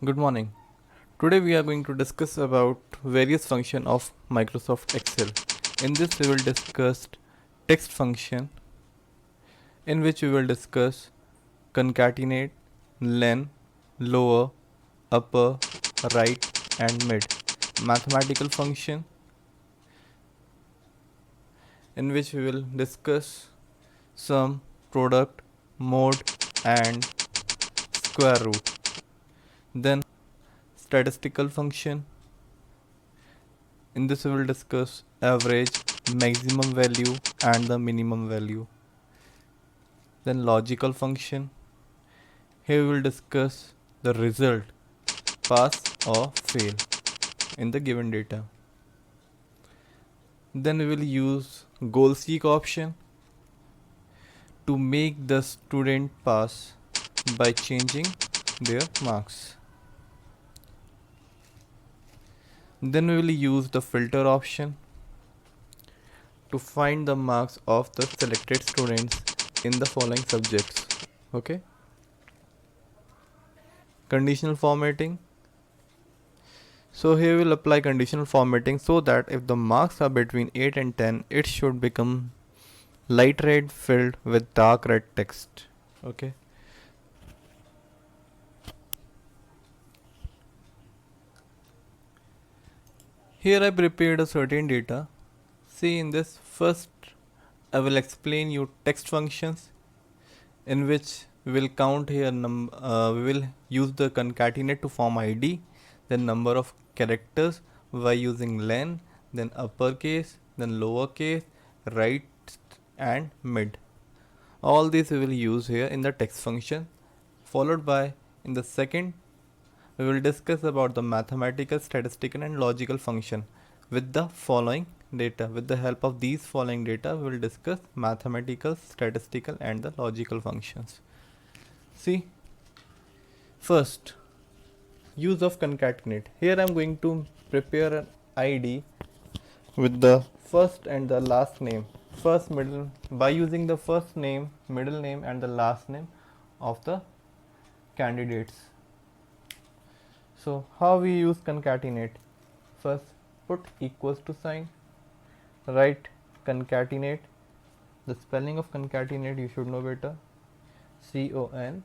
Good morning. Today we are going to discuss about various function of Microsoft Excel. In this we will discuss text function, in which we will discuss concatenate, len, lower, upper, right and mid. Mathematical function, in which we will discuss sum, product, mode and square root. Then statistical function. In this we will discuss average, maximum value and the minimum value. Then logical function. Here we will discuss the result, pass or fail in the given data. Then we will use goal seek option to make the student pass by changing their marks. Then we will use the filter option to find the marks of the selected students in the following subjects. Okay. Conditional formatting. So here we'll apply conditional formatting so that if the marks are between 8 and 10, it should become light red filled with dark red text. Okay. Here I prepared a certain data. See, in this first I will explain you text functions, in which we will count here we will use the concatenate to form id, then number of characters by using len, then uppercase, then lowercase, right and mid. All these we will use here in the text function. Followed by, in the second, we will discuss about the mathematical, statistical and logical function with the following data. With the help of these following data, we will discuss mathematical, statistical and the logical functions. See, first, use of concatenate. Here I am going to prepare an ID with the first and the last name, first middle, by using the first name, middle name and the last name of the candidates. So how we use concatenate? First put equals to sign, write concatenate. The spelling of concatenate you should know better. C-O-N,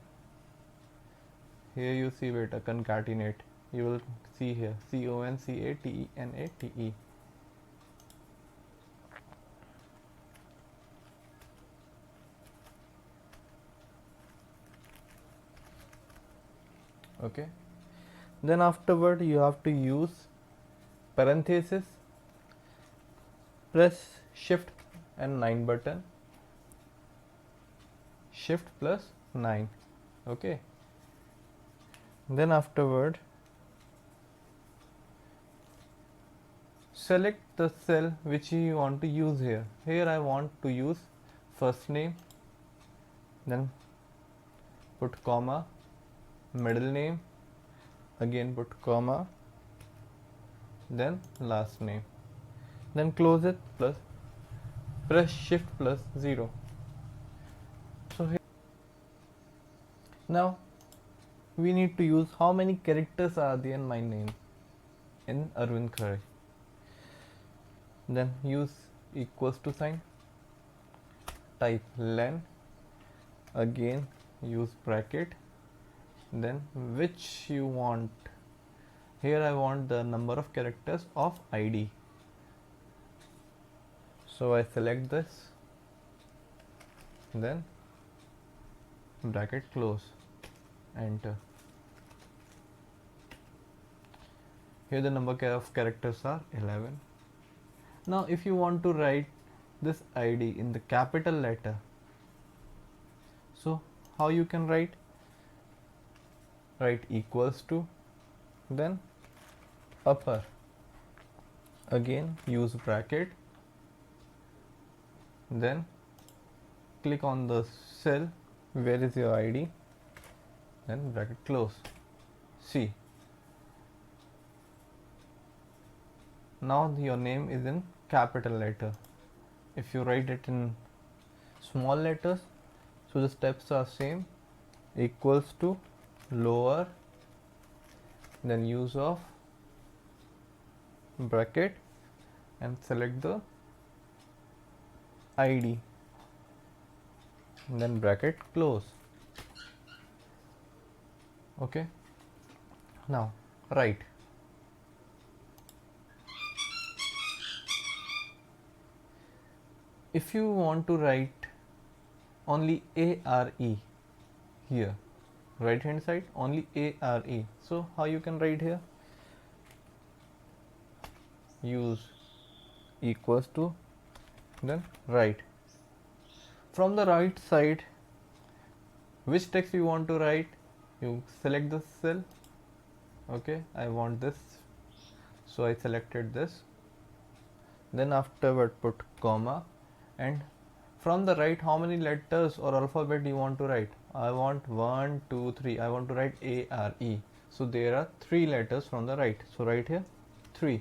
here you see better concatenate, you will see here CONCATENATE. Okay. Then afterward you have to use parenthesis, press shift and 9 button, shift plus 9. Okay. Then afterward select the cell which you want to use here. Here I want to use first name, then put comma, middle name, again put comma, then last name, then close it, plus press shift plus 0. So here now we need to use how many characters are there in my name in Arvind Khare. Then use equals to sign, type len, again use bracket, then which you want. Here I want the number of characters of ID, so I select this, then bracket close, enter. Here the number of characters are 11. Now if you want to write this ID in the capital letter, so how you can write equals to, then upper, again use bracket, then click on the cell where is your ID, then bracket close. See, now your name is in capital letter. If you write it in small letters, so the steps are same, equals to, lower, then use of bracket and select the ID, then bracket close. Okay, now write. If you want to write only ARE here, right hand side only ARE, so how you can write here? Use equals to, then write. From the right side, which text you want to write, you select the cell. Okay, I want this, so I selected this. Then afterward put comma, and from the right, how many letters or alphabet you want to write? I want 1 2 3, I want to write ARE, so there are 3 letters from the right, so write here 3,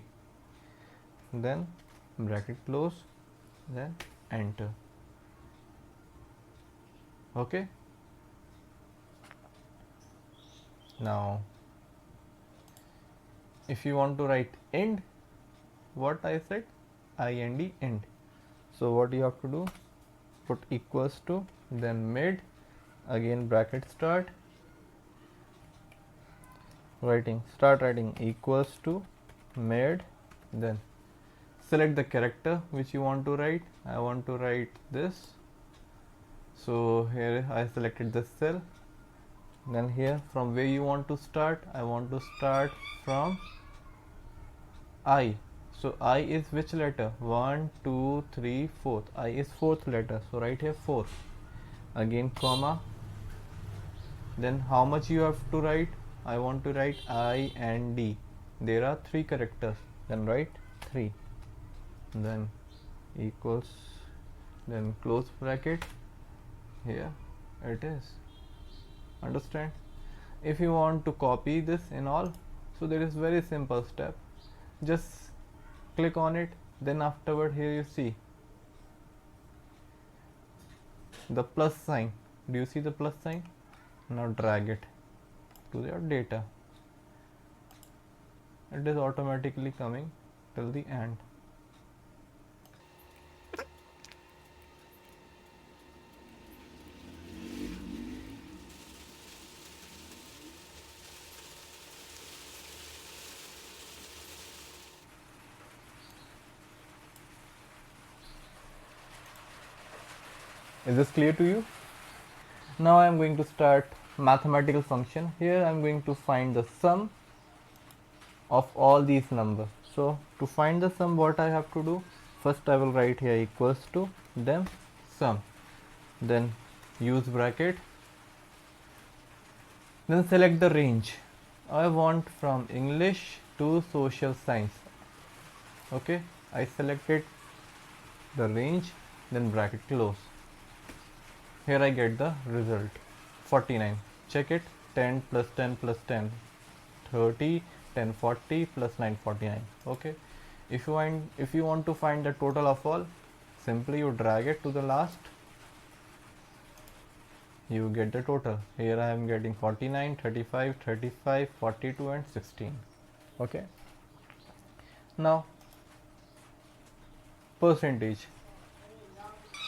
then bracket close, then enter. Okay, now if you want to write end, what I said, IND, end. So what you have to do, put equals to, then mid, again bracket start, start writing equals to mid, then select the character which you want to write. I want to write this, so here I selected this cell. Then here, from where you want to start, I want to start from I. So I is which letter? 1 2 3 4th. I is 4th letter, so write here 4, again comma, then how much you have to write? I want to write I and D, there are 3 characters, then write 3, then equals, then close bracket, here it is. Understand? If you want to copy this in all, so there is very simple step, just click on it, then afterward here you see the plus sign. Do you see the plus sign? Now drag it to your data, it is automatically coming till the end. Is this clear to you? Now I am going to start mathematical function. Here I am going to find the sum of all these numbers. So to find the sum, what I have to do, first I will write here equals to, then sum, then use bracket, then select the range. I want from English to social science. Okay, I selected the range, then bracket close. Here I get the result 49. Check it, 10 plus 10 plus 10 30, 10 40 plus 9 49. Okay, if you want to find the total of all, simply you drag it to the last, you get the total. Here I am getting 49, 35, 35, 42 and 16. Okay, now percentage.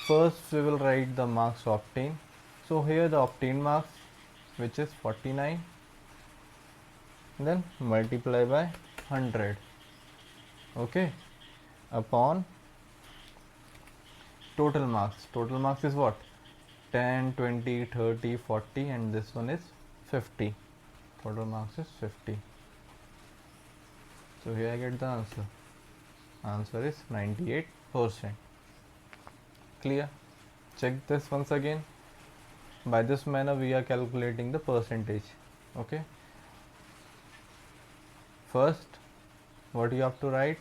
First we will write the marks obtained. So here the obtained marks, which is 49, then multiply by 100. Okay, upon total marks. Total marks is what? 10, 20, 30, 40 and this one is 50. Total marks is 50. So here I get the answer. Answer is 98%. Clear? Check this once again. By this manner we are calculating the percentage. Okay, first what you have to write,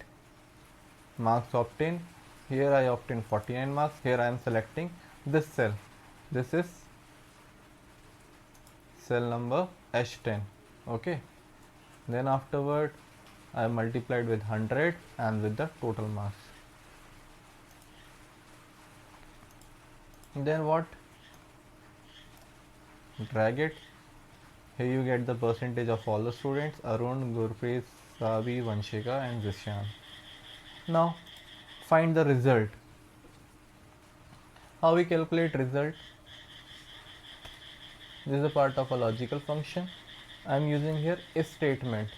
marks obtained. Here I obtained 49 marks. Here I am selecting this cell. This is cell number H10. Okay, then afterward I multiplied with 100 and with the total marks. Then what? Drag it Here you get the percentage of all the students: Arun, Gurpreet, Sabi, Vanshika and Zishan. Now find the result. How we calculate result? This is a part of a logical function. I am using here if statement.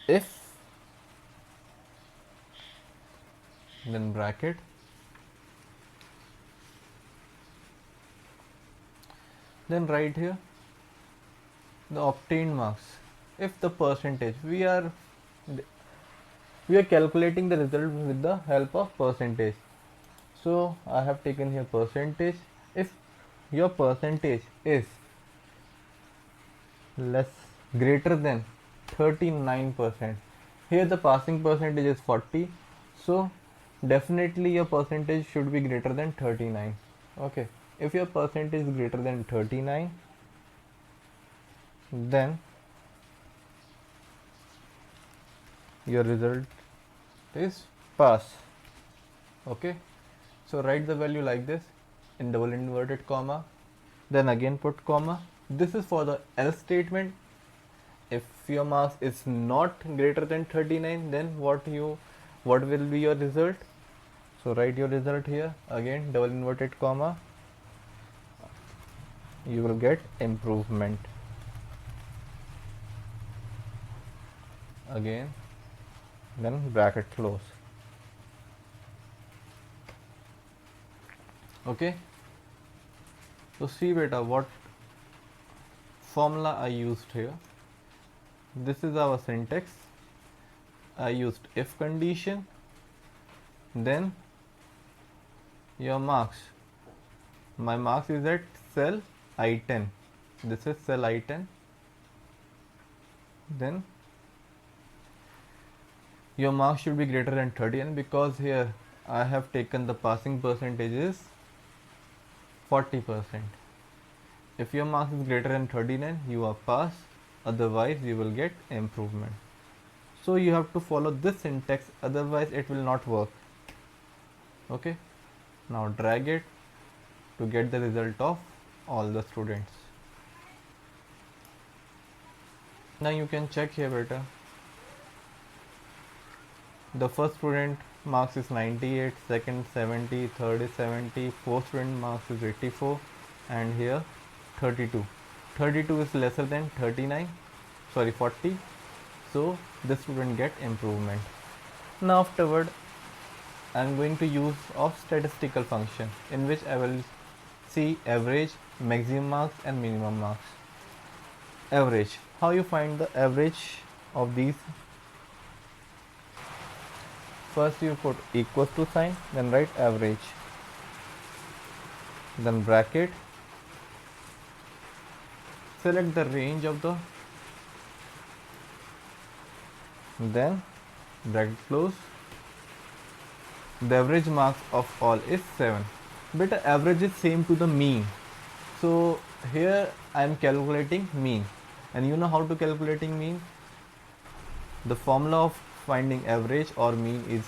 If, then bracket, then write here the obtained marks. If the percentage, we are calculating the result with the help of percentage. So I have taken here percentage. If your percentage is less greater than 39%, here the passing percentage is 40, so definitely your percentage should be greater than 39. Okay, if your percentage is greater than 39, then your result is pass. Okay, so write the value like this in double inverted comma, then again put comma. This is for the else statement. If your marks is not greater than 39, then what will be your result? So write your result here, again double inverted comma, you will get improvement. Again, then bracket close. Okay, so see beta what formula I used here. This is our syntax. I used if condition, then your marks. My marks is at cell I10. This is cell I10. Then your marks should be greater than 30, and because here I have taken the passing percentage is 40%. If your marks is greater than 39, you are pass, otherwise you will get improvement. So you have to follow this syntax, otherwise it will not work. Okay, now drag it to get the result of all the students. Now you can check here better. The first student marks is 98, second 70, third is 70, fourth student marks is 84, and here 32. 32 is lesser than 39, sorry 40, so this student get improvement. Now afterward I am going to use of statistical function, in which I will see average, maximum marks and minimum marks. Average, how you find the average of these? First you put equals to sign, then write average, then bracket, select the range of the, then bracket close. The average marks of all is 7. But average is same to the mean, so here I am calculating mean, and you know how to calculating mean. The formula of finding average or mean is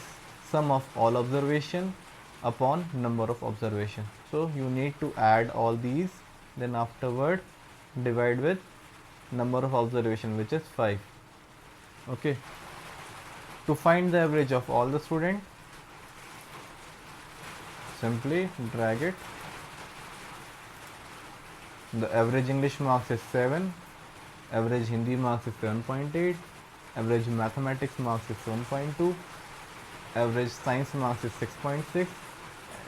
sum of all observation upon number of observation. So you need to add all these, then afterward divide with number of observation, which is 5. Okay, to find the average of all the student, simply drag it. The average English marks is 7, average Hindi marks is 7.8, average mathematics marks is 7.2, average science marks is 6.6,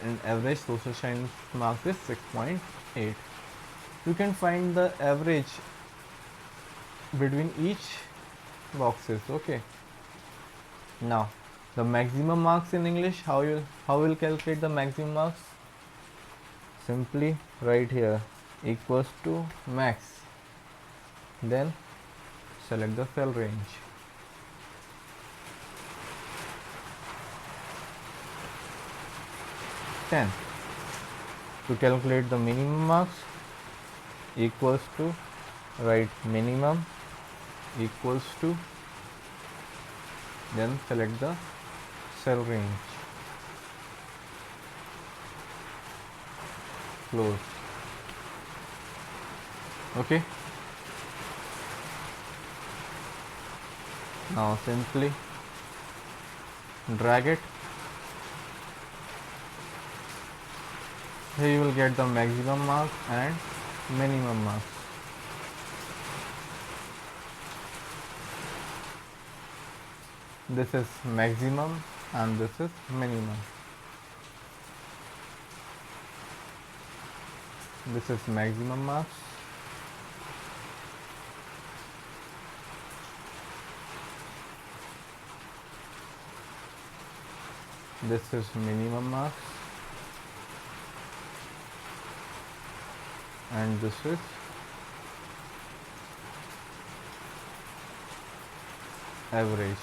and average social science marks is 6.8. You can find the average between each boxes. Okay, now the maximum marks in English, how will calculate the maximum marks? Simply write here equals to max, then select the cell range. Then to calculate the minimum marks, equals to, write minimum equals to, then select the cell range, close. Okay, Now simply drag it. Here you will get the maximum marks and minimum marks. This is maximum and this is minimum. This is maximum marks. This is minimum marks. And this is average.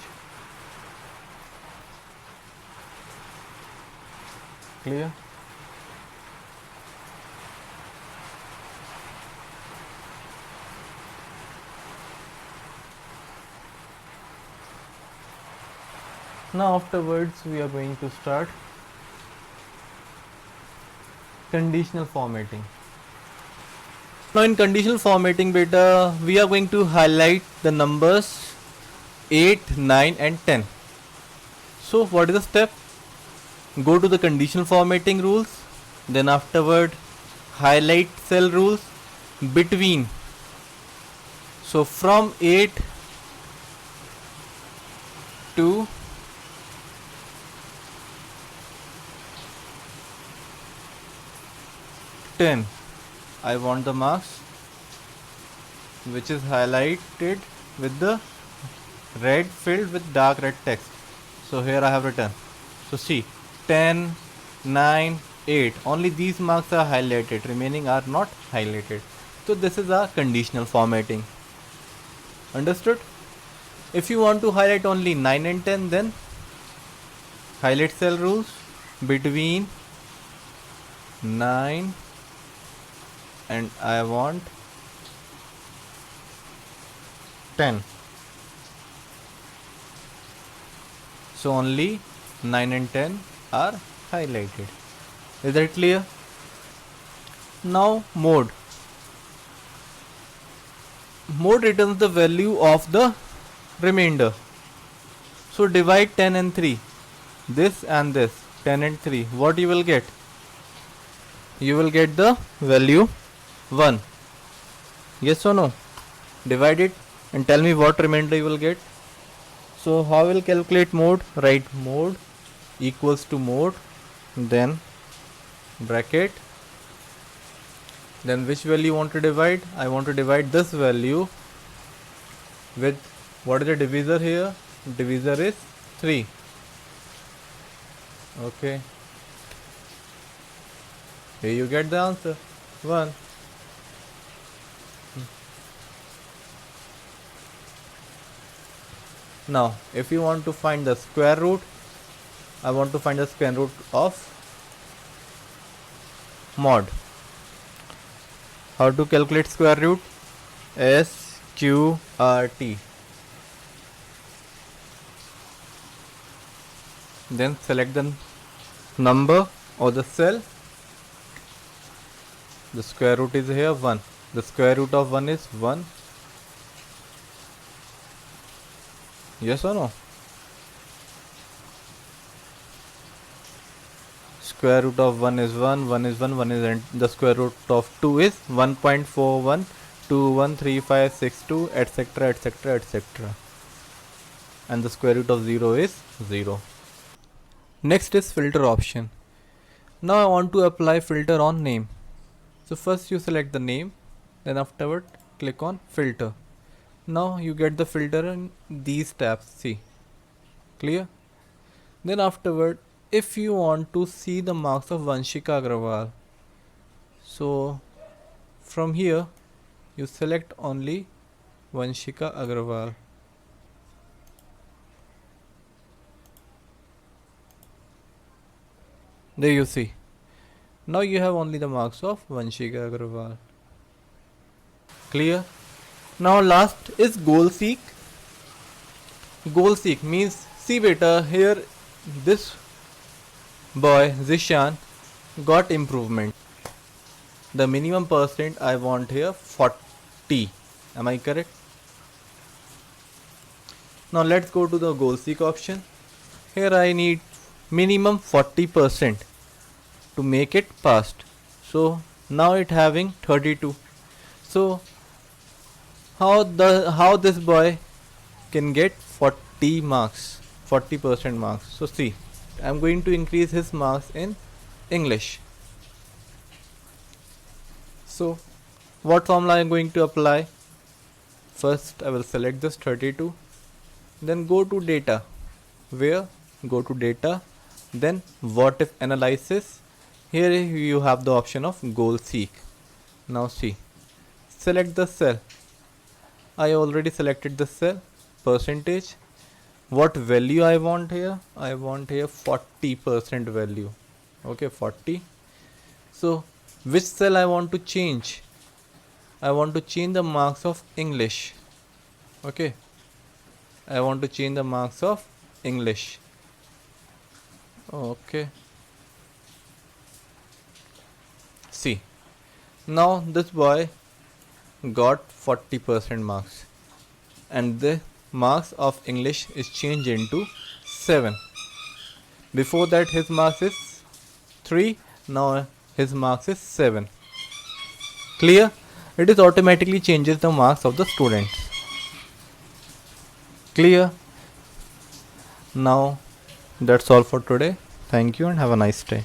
Clear? Now afterwards we are going to start conditional formatting. Now in conditional formatting beta, we are going to highlight the numbers 8, 9 and 10. So what is the step? Go to the conditional formatting rules, then afterward highlight cell rules between. So from 8 to 10, I want the marks which is highlighted with the red filled with dark red text. So here I have written. So see, 10, 9, 8. Only these marks are highlighted, remaining are not highlighted. So this is a conditional formatting. Understood? If you want to highlight only 9 and 10, then highlight cell rules between 9 and I want 10. So only 9 and 10 are highlighted. Is that clear? Now mode. Mode returns the value of the remainder. So divide 10 and 3. This and this. 10 and 3. What you will get? You will get the value 1. Yes or no? Divide it and tell me what remainder you will get. So how will calculate mode? Write mode equals to mode, then bracket, then which value you want to divide? I want to divide this value with, what is the divisor here? Divisor is 3. Okay. Here you get the answer 1. Now if you want to find the square root, I want to find the square root of mod. How to calculate square root? SQRT. Then select the number or the cell. The square root is here 1. The square root of 1 is 1. Yes or no? Square root of 1 is 1, 1 is 1, 1 is, and the square root of 2 is 1.41213562, etc, etc, etc. And the square root of 0 is 0. Next is filter option. Now I want to apply filter on name. So first you select the name, then afterward click on filter. Now you get the filter in these tabs. See, clear? Then afterward, if you want to see the marks of Vanshika Agrawal, so from here you select only Vanshika Agrawal. There you see. Now you have only the marks of Vanshika Agrawal. Clear? Now last is goal seek. Goal seek means, see beta, here this boy Zishan got improvement. The minimum percent I want here 40. Am I correct? Now let's go to the goal seek option. Here I need minimum 40% to make it passed. So now it having 32. So how this boy can get 40 marks, 40% marks? So see, I'm going to increase his marks in English. So what formula I'm going to apply? First I will select this 32, then go to data. Where? Go to data, then what if analysis. Here you have the option of goal seek. Now see, select the cell. I already selected the cell. Percentage. What value I want here? I want here 40% value. Okay, 40. So which cell I want to change? I want to change the marks of English. Okay, I want to change the marks of English. Okay, see, now this boy got 40% marks, and the marks of English is changed into 7. Before that his marks is 3, now his marks is 7. Clear? It is automatically changes the marks of the students. Clear? Now that's all for today. Thank you and have a nice day.